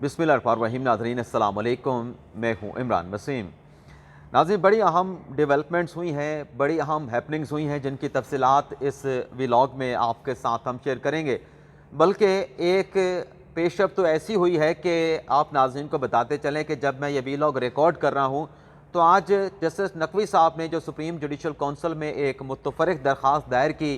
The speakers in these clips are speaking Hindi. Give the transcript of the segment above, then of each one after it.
बिस्मिल्लाहिर्रहमानिर्रहीम। नाज़रीन अस्सलाम वालेकुम, मैं हूँ इमरान वसीम। नाज़रीन, बड़ी अहम डेवलपमेंट्स हुई हैं, बड़ी अहम हैपनिंग्स हुई हैं जिनकी तफसीलात इस व्लॉग में आपके साथ हम शेयर करेंगे। बल्कि एक पेशरफ तो ऐसी हुई है कि आप नाज़रीन को बताते चलें कि जब मैं ये व्लॉग रिकॉर्ड कर रहा हूँ तो आज जस्टिस नकवी साहब ने जो सुप्रीम जुडिशल कौंसिल में एक मुतफरक दरख्वास्त दायर की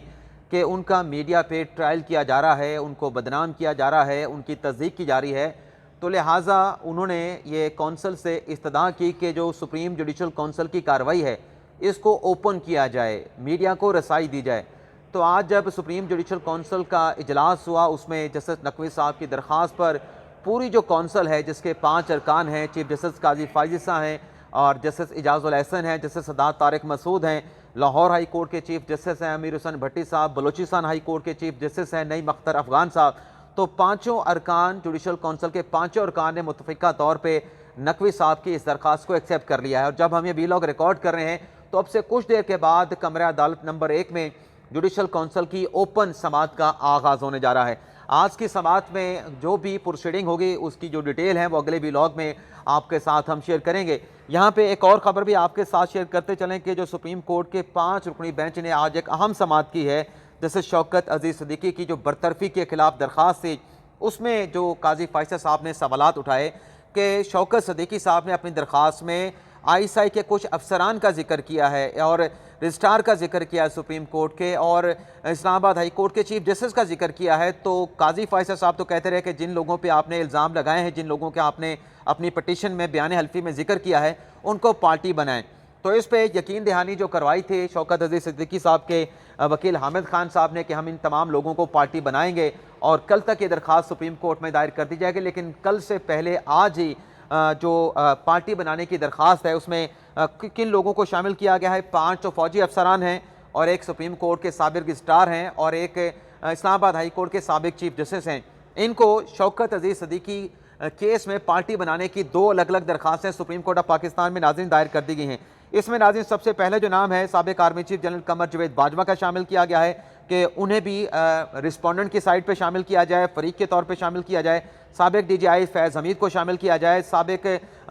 कि उनका मीडिया पे ट्रायल किया जा रहा है, उनको बदनाम किया जा रहा है, उनकी तस्दीक की जा रही है, तो लिहाजा उन्होंने ये कौंसल से इस्तदा की कि जो सुप्रीम जुडिशल कौंसिल की कार्रवाई है इसको ओपन किया जाए, मीडिया को रसाई दी जाए। तो आज जब सुप्रीम जुडिशल कौंसिल का इजलास हुआ उसमें जस्टिस नकवी साहब की दरख्वास्त पर पूरी जो कौंसिल है जिसके 5 अरकान हैं, चीफ जस्टिस काजी फाजिसा हैं और जस्टिस इजाज़ुल एहसन हैं, जस्टिस सदात तारिक मसूद हैं, लाहौर हाई कोर्ट के चीफ जस्टिस हैं अमीर हुसैन भट्टी साहब, बलोचिस्तान हाई कोर्ट के चीफ जस्टिस हैं नईम अख्तर अफगान साहब, तो पाँचों अरकान जुडिशल कौंसिल के पाँचों अरकान ने मुतफ़िका तौर पर नकवी साहब की इस दरख्वास्त को एक्सेप्ट कर लिया है। और जब हम ये व्लॉग रिकॉर्ड कर रहे हैं तो अब से कुछ देर के बाद कमरा अदालत नंबर 1 में जुडिशल कौंसिल की ओपन समात का आगाज़ होने जा रहा है। आज की समात में जो भी प्रोसीडिंग होगी उसकी जो डिटेल है वो अगले व्लॉग में आपके साथ हम शेयर करेंगे। यहाँ पे एक और ख़बर भी आपके साथ शेयर करते चलें कि जो सुप्रीम कोर्ट के 5 रुकनी बेंच ने आज एक अहम समात की है, जैसे शौकत अजीज़ सिद्दीकी की जो बरतरफी के खिलाफ दरख्वास्त थी उसमें जो काजी फाइसद साहब ने सवालात उठाए कि शौकत सिद्दीकी साहब ने अपनी दरख्वास्त में ISI के कुछ अफसरान का जिक्र किया है और रजिस्ट्रार का जिक्र किया है सुप्रीम कोर्ट के, और इस्लामाबाद हाई कोर्ट के चीफ जस्टिस का जिक्र किया है। तो काजी फाइसद साहब तो कहते रहे कि जिन लोगों पे आपने इल्ज़ाम लगाए हैं, जिन लोगों के आपने अपनी पटिशन में बयान हल्फी में जिक्र किया है उनको पार्टी बनाएं। तो इस पर यकीन दहानी जो करवाई थी शौकत अजीज़ सिद्दीकी साहब के वकील हामिद खान साहब ने कि हम इन तमाम लोगों को पार्टी बनाएंगे और कल तक ये दरख्वास्त सुप्रीम कोर्ट में दायर कर दी जाएगी। लेकिन कल से पहले आज ही जो पार्टी बनाने की दरख्वास्त है उसमें किन लोगों को शामिल किया गया है, 5 तो फौजी अफसरान हैं और एक सुप्रीम कोर्ट के साबिक रजिस्ट्रार हैं और एक इस्लामाबाद हाई कोर्ट के साबिक चीफ जस्टिस हैं। इनको शौकत अजीज़ सिद्दीकी केस में पार्टी बनाने की 2 अलग अलग दरख्वास्तें सुप्रीम कोर्ट ऑफ पाकिस्तान में नाज़रीन दायर कर दी गई हैं। इसमें नाज़रीन सबसे पहले जो नाम है साबिक आर्मी चीफ जनरल कमर जवेद बाजवा का शामिल किया गया है कि उन्हें भी रिस्पोंडेंट की साइड पे शामिल किया जाए, फरीक के तौर पे शामिल किया जाए। साबिक DGI फैज़ हमीद को शामिल किया जाए। साबिक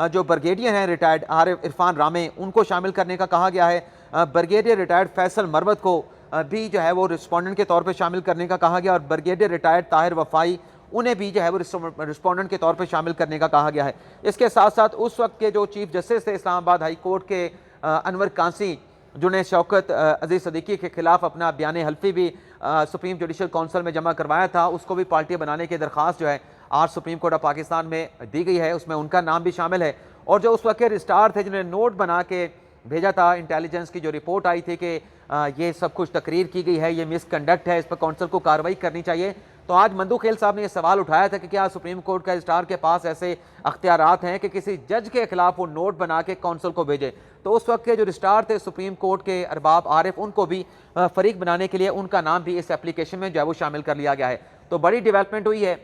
जो ब्रिगेडियर हैं रिटायर्ड आरिफ इरफान रामे उनको शामिल करने का कहा गया है। ब्रिगेडियर रिटायर्ड फैसल मरवत को भी जो है वो रिस्पोंडेंट के तौर पर शामिल करने का कहा गया और ब्रिगेडियर रिटायर्ड ताहिर वफाई उन्हें भी जो है वो रिस्पोंडेंट के तौर पर शामिल करने का कहा गया है। इसके साथ साथ उस वक्त के जो चीफ जस्टिस थे इस्लामाबाद हाई कोर्ट के अनवर कांसी, जिन्हें शौकत अजीज़ सिद्दीकी के खिलाफ अपना बयान हल्फी भी सुप्रीम जुडिशल कौंसिल में जमा करवाया था, उसको भी पार्टी बनाने की दरख्वास्त जो है आज सुप्रीम कोर्ट ऑफ पाकिस्तान में दी गई है, उसमें उनका नाम भी शामिल है। और जो उस वक्त के रजिस्ट्रार थे जिन्होंने नोट बना के भेजा था, इंटेलिजेंस की जो रिपोर्ट आई थी कि ये सब कुछ तकरीर की गई है, ये मिसकंडक्ट है, इस पर कौंसिल को कार्रवाई करनी चाहिए, तो आज मंदू खेल साहब ने यह सवाल उठाया था कि क्या सुप्रीम कोर्ट का रजिस्ट्रार के पास ऐसे अख्तियारात हैं कि किसी जज के खिलाफ वो नोट बना के कौंसिल को भेजे। तो उस वक्त के जो रजिस्ट्रार थे सुप्रीम कोर्ट के अरबाब आरिफ, उनको भी फरीक बनाने के लिए उनका नाम भी इस एप्लीकेशन में जो है वो शामिल कर लिया गया है। तो बड़ी डेवलपमेंट हुई है।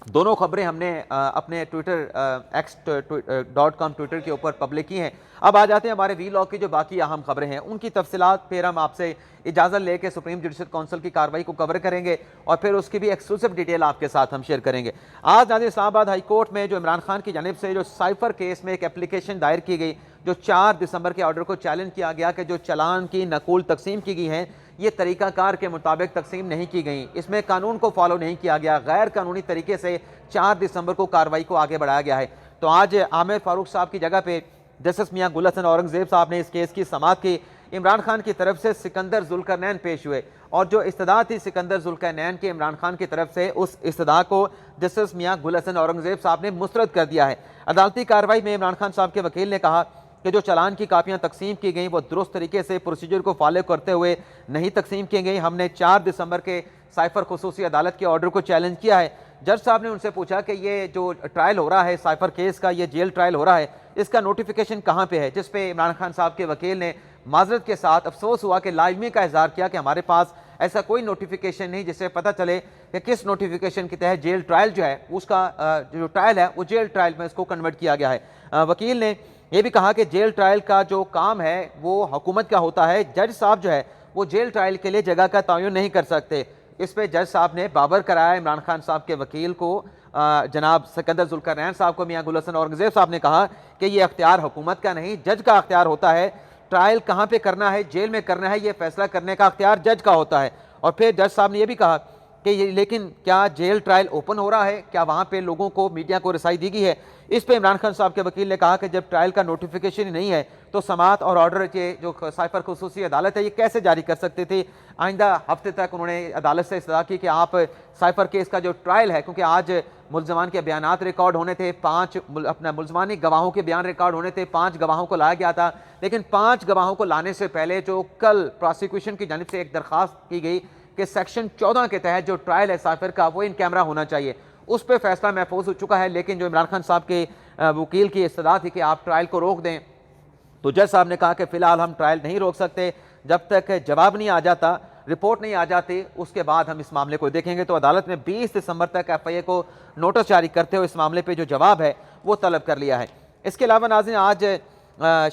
दोनों खबरें हमने अपने ट्विटर x.com ट्विटर के ऊपर पब्लिक की हैं। अब आ जाते हैं हमारे व्लॉग की जो बाकी अहम खबरें हैं उनकी तफसीलात। फिर हम आपसे इजाज़त लेके सुप्रीम जुडिशल कौंसिल की कार्रवाई को कवर करेंगे और फिर उसकी भी एक्सक्लूसिव डिटेल आपके साथ हम शेयर करेंगे। आज नाज़रीन इस्लामाबाद हाई कोर्ट में जो इमरान खान की जानिब से जो साइफर केस में एक एप्लीकेशन दायर की गई, जो 4 दिसंबर के ऑर्डर को चैलेंज किया गया कि जो चलान की नकूल तकसीम की गई हैं ये तरीक़ाकार के मुताबिक तकसीम नहीं की गई, इसमें कानून को फॉलो नहीं किया गया, गैर कानूनी तरीके से 4 दिसंबर को कार्रवाई को आगे बढ़ाया गया है। तो आज आमिर फारूक साहब की जगह पे जस्टिस मियां गुल हसन औरंगजेब साहब ने इस केस की समाअत की। इमरान खान की तरफ से सिकंदर जुल्करनैन पेश हुए और जो इस्तदा थी सिकंदर जुल्करनैन के इमरान खान की तरफ से, उस इस्तदा को जस्टिस मियां गुल हसन औरंगजेब साहब ने मुस्तरद कर दिया है। अदालती कार्रवाई में इमरान खान साहब के वकील ने कहा कि जो चलान की कापियां तकसीम की गई वो दुरुस्त तरीके से प्रोसीजर को फॉलो करते हुए नहीं तकसीम की गई। हमने 4 दिसंबर के साइफर खुसूसी अदालत के ऑर्डर को चैलेंज किया है। जज साहब ने उनसे पूछा कि ये जो ट्रायल हो रहा है साइफर केस का, ये जेल ट्रायल हो रहा है, इसका नोटिफिकेशन कहाँ पे है, जिस पे इमरान खान साहब के वकील ने माजरत के साथ अफसोस हुआ कि लाजमी का इजहार किया कि हमारे पास ऐसा कोई नोटिफिकेशन नहीं जिससे पता चले कि किस नोटिफिकेशन के तहत जेल ट्रायल जो है उसका जो ट्रायल है वो जेल ट्रायल में इसको कन्वर्ट किया गया है। वकील ने यह भी कहा कि जेल ट्रायल का जो काम है वो हुकूमत का होता है, जज साहब जो है वो जेल ट्रायल के लिए जगह का तयन नहीं कर सकते। इस पर जज साहब ने बाबर कराया इमरान खान साहब के वकील को जनाब सिकंदर जुल्करनैन साहब को मियां गुल हसन औरंगजेब साहब ने कहा कि ये अख्तियार हुकूमत का नहीं जज का अख्तियार होता है, ट्रायल कहाँ पे करना है, जेल में करना है, ये फैसला करने का अख्तियार जज का होता है। और फिर जज साहब ने यह भी कहा कि ये लेकिन क्या जेल ट्रायल ओपन हो रहा है, क्या वहाँ पे लोगों को, मीडिया को रसाई दी गई है? इस पे इमरान खान साहब के वकील ने कहा कि जब ट्रायल का नोटिफिकेशन ही नहीं है तो समात और ऑर्डर के जो साइफर खुसूसी अदालत है ये कैसे जारी कर सकते थे। आइंदा हफ्ते तक उन्होंने अदालत से इस्तदा की कि आप साइफर केस का जो ट्रायल है, क्योंकि आज मुलजमान के बयानात रिकॉर्ड होने थे, 5 अपना मुलजमानी गवाहों के बयान रिकॉर्ड होने थे, 5 गवाहों को लाया गया था, लेकिन 5 गवाहों को लाने से पहले जो कल प्रोसिक्यूशन की जानिब से एक दरख्वास्त की गई कि सेक्शन 14 के तहत जो ट्रायल है साइफर का वो इन कैमरा होना चाहिए, उस पर फैसला महफूज हो चुका है। लेकिन जो इमरान खान साहब के वकील की इस्तदा थी कि आप ट्रायल को रोक दें, तो जज साहब ने कहा कि फिलहाल हम ट्रायल नहीं रोक सकते, जब तक जवाब नहीं आ जाता, रिपोर्ट नहीं आ जाती, उसके बाद हम इस मामले को देखेंगे। तो अदालत ने 20 दिसंबर तक FIA को नोटिस जारी करते हुए इस मामले पर जो जवाब है वो तलब कर लिया है। इसके अलावा नाज़रीन, आज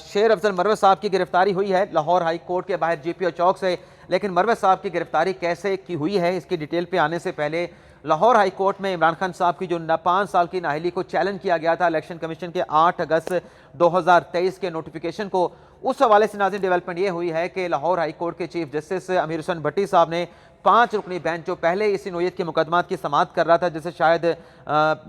शेर अफजल मरवत साहब की गिरफ्तारी हुई है लाहौर हाई कोर्ट के बाहर GPO चौक से। लेकिन मरवत साहब की गिरफ्तारी कैसे की हुई है, इसकी डिटेल पे आने से पहले लाहौर हाई कोर्ट में इमरान खान साहब की जो 5 साल की नाअहली को चैलेंज किया गया था इलेक्शन कमीशन के 8 अगस्त 2023 के नोटिफिकेशन को, उस हवाले से नाज़रीन डेवलपमेंट ये हुई है कि लाहौर हाई कोर्ट के चीफ जस्टिस अमीर हुसैन भट्टी साहब ने 5 रुकनी बेंच जो पहले इसी नोयत के मुकदमात की समाअत कर रहा था, जैसे शायद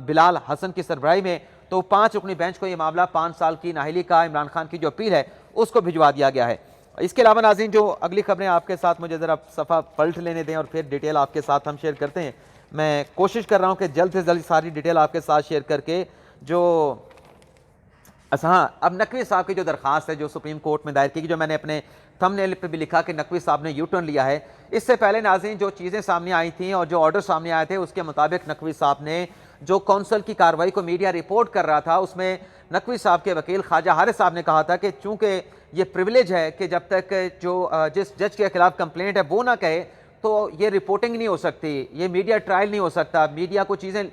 बिलाल हसन की सरबराही में, तो 5 रुकनी बेंच को ये मामला 5 साल की नाअहली का इमरान खान की जो अपील है उसको भिजवा दिया गया है। इसके अलावा नाज़रीन, जो अगली खबरें आपके साथ, मुझे ज़रा सफ़ा पलट लेने दें और फिर डिटेल आपके साथ हम शेयर करते हैं। मैं कोशिश कर रहा हूं कि जल्द से जल्द सारी डिटेल आपके साथ शेयर करके जो हाँ, अब नकवी साहब की जो दरख्वास्त है जो सुप्रीम कोर्ट में दायर की, जो मैंने अपने थंबनेल पे भी लिखा कि नकवी साहब ने यू टर्न लिया है। इससे पहले नाज़रीन जो चीज़ें सामने आई थी और जो ऑर्डर सामने आए थे उसके मुताबिक नकवी साहब ने जो कौंसल की कार्रवाई को मीडिया रिपोर्ट कर रहा था उसमें नकवी साहब के वकील ख्वाजा हारिस साहब ने कहा था कि चूँकि ये प्रिविलेज है कि जब तक जो जिस जज के खिलाफ कंप्लेंट है वो ना कहे तो ये रिपोर्टिंग नहीं हो सकती, ये मीडिया ट्रायल नहीं हो सकता, मीडिया को चीज़ें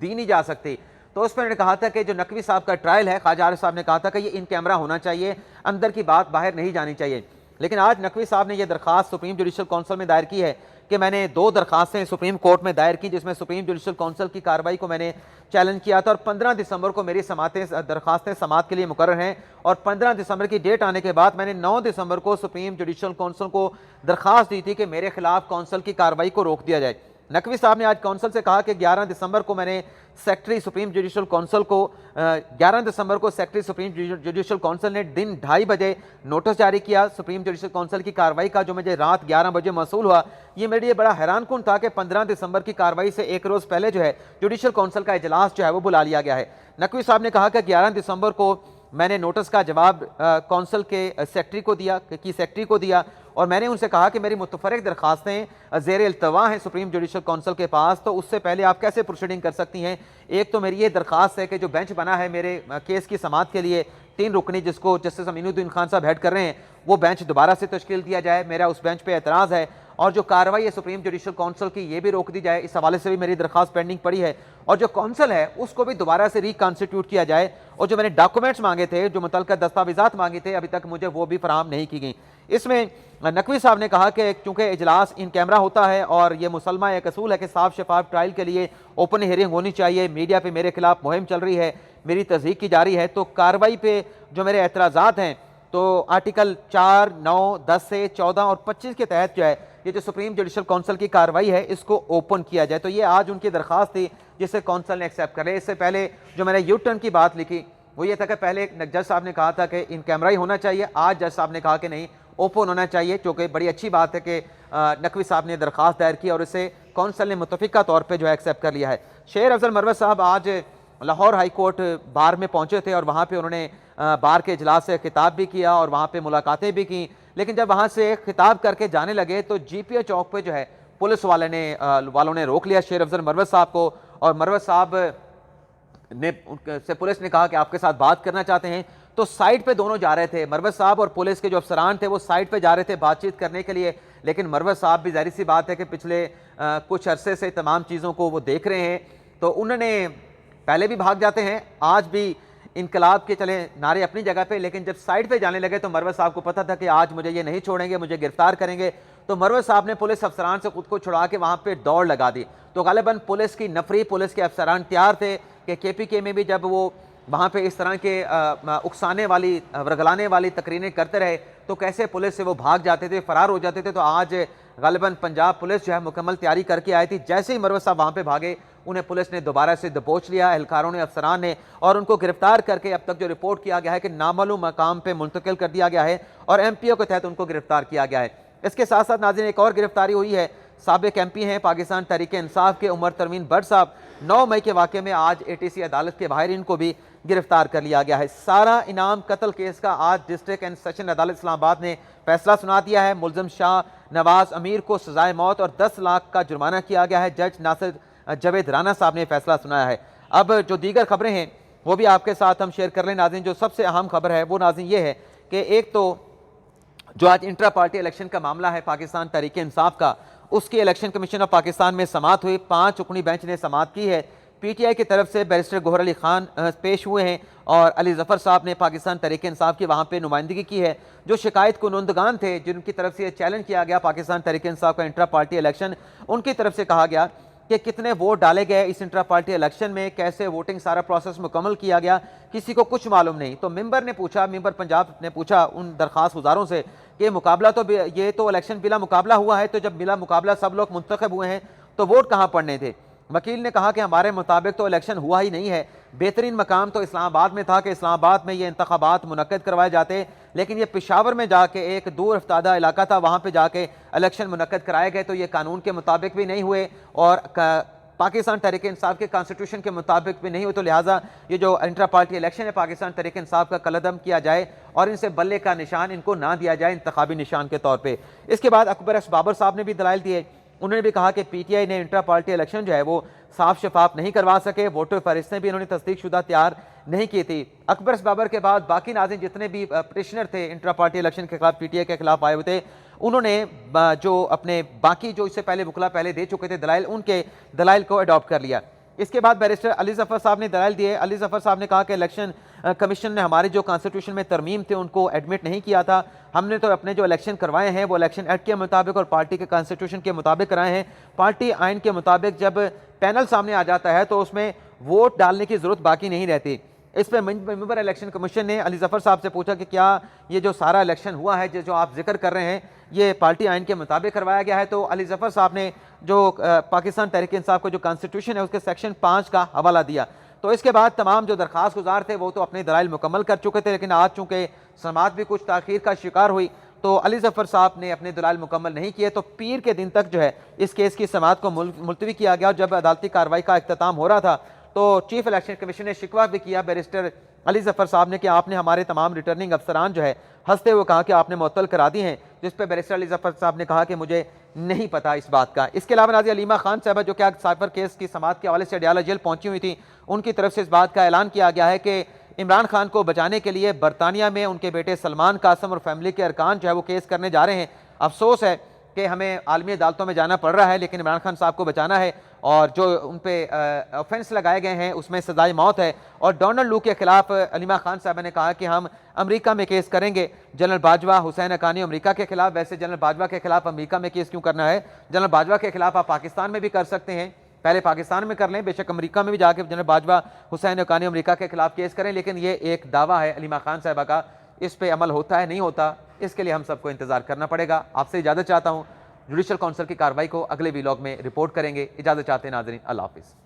दी नहीं जा सकती। तो उस पर मैंने कहा था कि जो नकवी साहब का ट्रायल है, ख्वाजा हारिस साहब ने कहा था कि ये इन कैमरा होना चाहिए, अंदर की बात बाहर नहीं जानी चाहिए। लेकिन आज नकवी साहब ने यह दरख्वास्त सुप्रीम जुडिशल काउंसिल में दायर की है कि मैंने 2 दरखास्तें सुप्रीम कोर्ट में दायर की, जिसमें सुप्रीम जुडिशल काउंसिल की कार्रवाई को मैंने चैलेंज किया था और 15 दिसंबर को मेरी दरखास्तें समाअत के लिए मुकर्रर हैं और 15 दिसंबर की डेट आने के बाद मैंने 9 दिसंबर को सुप्रीम जुडिशल काउंसिल को दरखास्त दी थी कि मेरे खिलाफ काउंसिल की कार्रवाई को रोक दिया जाए। नकवी साहब ने आज काउंसिल से कहा कि 11 दिसंबर को मैंने सेक्रेटरी सुप्रीम जुडिशल काउंसिल को 11 दिसंबर को सेक्रेटरी सुप्रीम जुडिशल काउंसिल ने दिन 2:30 बजे नोटिस जारी किया सुप्रीम जुडिशल काउंसिल की कार्रवाई का, जो मुझे रात 11 बजे मौसूल हुआ। ये मेरे लिए बड़ा हैरानकुन था कि 15 दिसंबर की कार्रवाई से एक रोज़ पहले जो है जुडिशल काउंसिल का इजलास जो है वो बुला लिया गया है। नकवी साहब ने कहा कि 11 दिसंबर को मैंने नोटिस का जवाब काउंसिल के सेक्रेटरी को दिया, की सेक्रेटरी को दिया और मैंने उनसे कहा कि मेरी मुतफरक दरखास्तें ज़ेर इल्तवा हैं सुप्रीम जुडिशल काउंसिल के पास, तो उससे पहले आप कैसे प्रोसीडिंग कर सकती हैं। एक तो मेरी ये दरखास्त है कि जो बेंच बना है मेरे केस की समाअत के लिए 3 रुकनी, जिसको जस्टिस अमीनुद्दीन खान साहब हेड कर रहे हैं, वो बेंच दोबारा से तश्कील दिया जाए, मेरा उस बेंच पर एतराज़ है। और जो कार्रवाई है सुप्रीम जुडिशल काउंसिल की ये भी रोक दी जाए, इस हवाले से भी मेरी दरखास्त पेंडिंग पड़ी है। और जो काउंसिल है उसको भी दोबारा से रिकॉन्स्टिट्यूट किया जाए और जो मैंने डॉक्यूमेंट्स मांगे थे, जो मुतल्लिका दस्तावेजात मांगे थे, अभी तक मुझे वो भी फराहम नहीं की गई। इसमें नकवी साहब ने कहा कि क्योंकि इजलास इन कैमरा होता है और ये मुसलमा एक असूल है कि साफ शफाफ ट्रायल के लिए ओपन हियरिंग होनी चाहिए, मीडिया पे मेरे खिलाफ मुहिम चल रही है, मेरी तस्दीक की जा रही है, तो कार्रवाई पे जो मेरे एतराज़ात हैं तो आर्टिकल 4, 9, 10 से 14 और 25 के तहत जो है ये जो सुप्रीम जुडिशल काउंसिल की कार्रवाई है इसको ओपन किया जाए। तो ये आज उनकी दरख्वास्त थी जिसे काउंसिल ने एक्सेप्ट कर लिया। इससे पहले जो मैंने यू टर्न की बात लिखी वो ये था कि पहले जज साहब ने कहा था कि इन कैमरा ही होना चाहिए, आज जज साहब ने कहा कि नहीं ओपन होना चाहिए, क्योंकि बड़ी अच्छी बात है कि नकवी साहब ने दरख्वास्त दायर की और इसे काउंसिल ने मुतफिका तौर पर जो है एक्सेप्ट कर लिया है। शेर अफजल मरवत साहब आज लाहौर हाई कोर्ट बार में पहुंचे थे और वहाँ पे उन्होंने बार के इजलास से खिताब भी किया और वहाँ पे मुलाकातें भी की। लेकिन जब वहाँ से खिताब करके जाने लगे तो GPO चौक पे जो है पुलिस वालों ने रोक लिया शेर अफजल मरवत साहब को और मरवत साहब ने से पुलिस ने कहा कि आपके साथ बात करना चाहते हैं। तो साइड पे दोनों जा रहे थे, मरवत साहब और पुलिस के जो अफसरान थे वो साइड पे जा रहे थे बातचीत करने के लिए। लेकिन मरवत साहब भी जाहिर सी बात है कि पिछले कुछ अरसे से तमाम चीज़ों को वो देख रहे हैं, तो उन्होंने पहले भी भाग जाते हैं, आज भी इनकलाब के चले नारे अपनी जगह पे, लेकिन जब साइड पे जाने लगे तो मरवत साहब को पता था कि आज मुझे ये नहीं छोड़ेंगे, मुझे गिरफ्तार करेंगे। तो मरवत साहब ने पुलिस अफसरान से खुद को छुड़ा के वहाँ पे दौड़ लगा दी। तो गालिबन पुलिस की नफरी, पुलिस के अफसरान तैयार थे कि KPK में भी जब वो वहाँ पे इस तरह के उकसाने वाली, वरगलाने वाली तकरीरें करते रहे तो कैसे पुलिस से वो भाग जाते थे, फरार हो जाते थे। तो आज गालिबन पंजाब पुलिस जो है मुकम्मल तैयारी करके आई थी। जैसे ही मरवत साहब वहाँ पे भागे, उन्हें पुलिस ने दोबारा से दबोच लिया, एहलकारों ने, अफसरान ने, और उनको गिरफ्तार करके अब तक जो रिपोर्ट किया गया है कि नामालूम मकाम पर मुंतकिल कर दिया गया है और MPO के तहत उनको गिरफ्तार किया गया है। इसके साथ साथ नाज़रीन एक और गिरफ्तारी हुई है। साबिक MP हैं पाकिस्तान तहरीक-ए-इंसाफ के उमर तरमीन भट्ट साहब। 9 मई के वाक़े में आज ATC अदालत के बाहर इनको भी गिरफ्तार कर लिया गया है। सारा इनाम कत्ल केस का आज डिस्ट्रिक्ट एंड सेशन अदालत इस्लामाबाद ने फैसला सुना दिया है। मुलजिम शाह नवाज अमीर को सजाए मौत और 10 लाख का जुर्माना किया गया है। जज नासिर जावेद राना साहब ने फैसला सुनाया है। अब जो दीगर खबरें हैं वो भी आपके साथ हम शेयर कर लें नाज़रीन। जो सबसे अहम खबर है वो नाज़रीन ये है कि एक तो जो आज इंट्रा पार्टी इलेक्शन का मामला है पाकिस्तान तहरीक-ए-इंसाफ का, उसकी इलेक्शन कमीशन ऑफ पाकिस्तान में समाअत हुई। 5 रुकनी बेंच ने समाअत की है। PTI की तरफ से बैरिस्टर गोहर अली खान पेश हुए हैं और अली जफ़र साहब ने पाकिस्तान तहरीक-ए-इंसाफ की वहाँ पे नुमाइंदगी की है। जो शिकायत कुनंदगान थे जिनकी तरफ से ये चैलेंज किया गया पाकिस्तान तहरीक-ए-इंसाफ का इंट्रा पार्टी इलेक्शन, उनकी तरफ से कहा गया कि कितने वोट डाले गए इस इंट्रा पार्टी इलेक्शन में, कैसे वोटिंग सारा प्रोसेस मुकम्मल किया गया, किसी को कुछ मालूम नहीं। तो मेंबर पंजाब ने पूछा उन दरख्वास्त गुजारों से कि मुकाबला तो ये तो इलेक्शन बिला मुकाबला हुआ है, तो जब बिला मुकाबला सब लोग मुंतखब हुए हैं तो वोट कहाँ पड़ने थे। वकील ने कहा कि हमारे मुताबिक तो इलेक्शन हुआ ही नहीं है। बेहतरीन मकाम तो इस्लामाबाद में था कि इस्लामाबाद में ये इंतखाबात मुनक्किद करवाए जाते, लेकिन ये पेशावर में जाके एक दूर अफ्तादा इलाका था, वहाँ पे जाके इलेक्शन मुनक्किद कराए गए तो ये कानून के मुताबिक भी नहीं हुए और पाकिस्तान तहरीक-ए-इंसाफ के कॉन्स्टिट्यूशन के मुताबिक भी नहीं हुए। तो लिहाजा ये जो इंट्रा पार्टी इलेक्शन है पाकिस्तान तहरीक-ए-इंसाफ का कलअदम किया जाए और इनसे बल्ले का निशान इनको ना दिया जाए इंतखाबी निशान के तौर पर। इसके बाद अकबर एस बाबर साहब ने भी दलाइल दिए। उन्होंने भी कहा कि PTI ने इंट्रा पार्टी इलेक्शन जो है वो साफ शफाफ नहीं करवा सके। वोटर फहरिस्तें भी इन्होंने तस्दीक शुदा तैयार नहीं की थी। अकबर एस बाबर के बाद बाकी नाज़रीन जितने भी पिटिशनर थे इंट्रा पार्टी इलेक्शन के खिलाफ, PTI के खिलाफ आए हुए थे, उन्होंने जो अपने बाकी जो इससे पहले वकला पहले दे चुके थे दलाइल, उनके दलाइल को अडॉप्ट कर लिया। इसके बाद बैरिस्टर अली जफ़र साहब ने दलाइल दिए। अली जफ़र साहब ने कहा कि इलेक्शन कमीशन ने हमारे जो कॉन्स्टिट्यूशन में तरमीम थे उनको एडमिट नहीं किया था। हमने तो अपने जो इलेक्शन करवाए हैं वो इलेक्शन एक्ट के मुताबिक और पार्टी के कॉन्स्टिट्यूशन के मुताबिक कराए हैं। पार्टी आइन के मुताबिक जब पैनल सामने आ जाता है तो उसमें वोट डालने की ज़रूरत बाकी नहीं रहती। इस पर मेंबर इलेक्शन कमीशन ने अली जफ़र साहब से पूछा कि क्या ये जो सारा इलेक्शन हुआ है जो आप जिक्र कर रहे हैं ये पार्टी आइन के मुताबिक करवाया गया है। तो अली जफ़र साहब ने जो पाकिस्तान तहरीक-ए-इंसाफ का जो कॉन्स्टिट्यूशन है उसके सेक्शन 5 का हवाला दिया। तो इसके बाद तमाम जो दरख्वास्त गुजार थे वो तो अपने दलाइल मुकम्मल कर चुके थे, लेकिन आज चूँकि समाअत भी कुछ ताख़ीर का शिकार हुई तो अली जफ़र साहब ने अपने दलाइल मुकम्मल नहीं किए। तो पीर के दिन तक जो है इस केस की समाअत को मुलतवी किया गया। और जब अदालती कार्रवाई का इख्तिताम हो रहा था तो चीफ इलेक्शन कमीशन ने शिकवा भी किया बैरिस्टर अली जफ़र साहब ने कि आपने हमारे तमाम रिटर्निंग अफसरान जो है हंसते हुए कहा कि आपने मुअत्तल करा दी हैं, जिस पर बैरिस्टर अली जफ़र साहब ने कहा कि मुझे नहीं पता इस बात का। इसके अलावा नाज़ी अलीमा खान साहबा जो कि साइबर केस की समाअत के हवाले से अडयाला जेल पहुंची हुई थी, उनकी तरफ से इस बात का ऐलान किया गया है कि इमरान खान को बचाने के लिए बरतानिया में उनके बेटे सलमान कासम और फैमिली के अरकान जो है वो केस करने जा रहे हैं। अफसोस है कि हमें आलमी अदालतों में जाना पड़ रहा है, लेकिन इमरान खान साहब को बचाना है और जो उन पर ऑफेंस लगाए गए हैं उसमें सजाए मौत है। और डोनाल्ड लू के खिलाफ अलीमा खान साहब ने कहा कि हम अमेरिका में केस करेंगे। जनरल बाजवा हुसैन हक्कानी अमेरिका के खिलाफ, वैसे जनरल बाजवा के खिलाफ अमेरिका में केस क्यों करना है? जनरल बाजवा के खिलाफ आप पाकिस्तान में भी कर सकते हैं, पहले पाकिस्तान में कर लें, बेशक अमेरिका में भी जाके जनरल बाजवा हुसैन हक्कानी अमेरिका के खिलाफ केस करें, लेकिन ये एक दावा है अलीमा खान साहबा का, इस पर अमल होता है नहीं होता, इसके लिए हम सबको इंतजार करना पड़ेगा। आपसे इजाज़त चाहता हूँ, जुडिशल काउंसिल की कार्रवाई को अगले वीलॉग में रिपोर्ट करेंगे। इजाज़त चाहते हैं नाज़रीन, अल्लाह हाफ़िज़।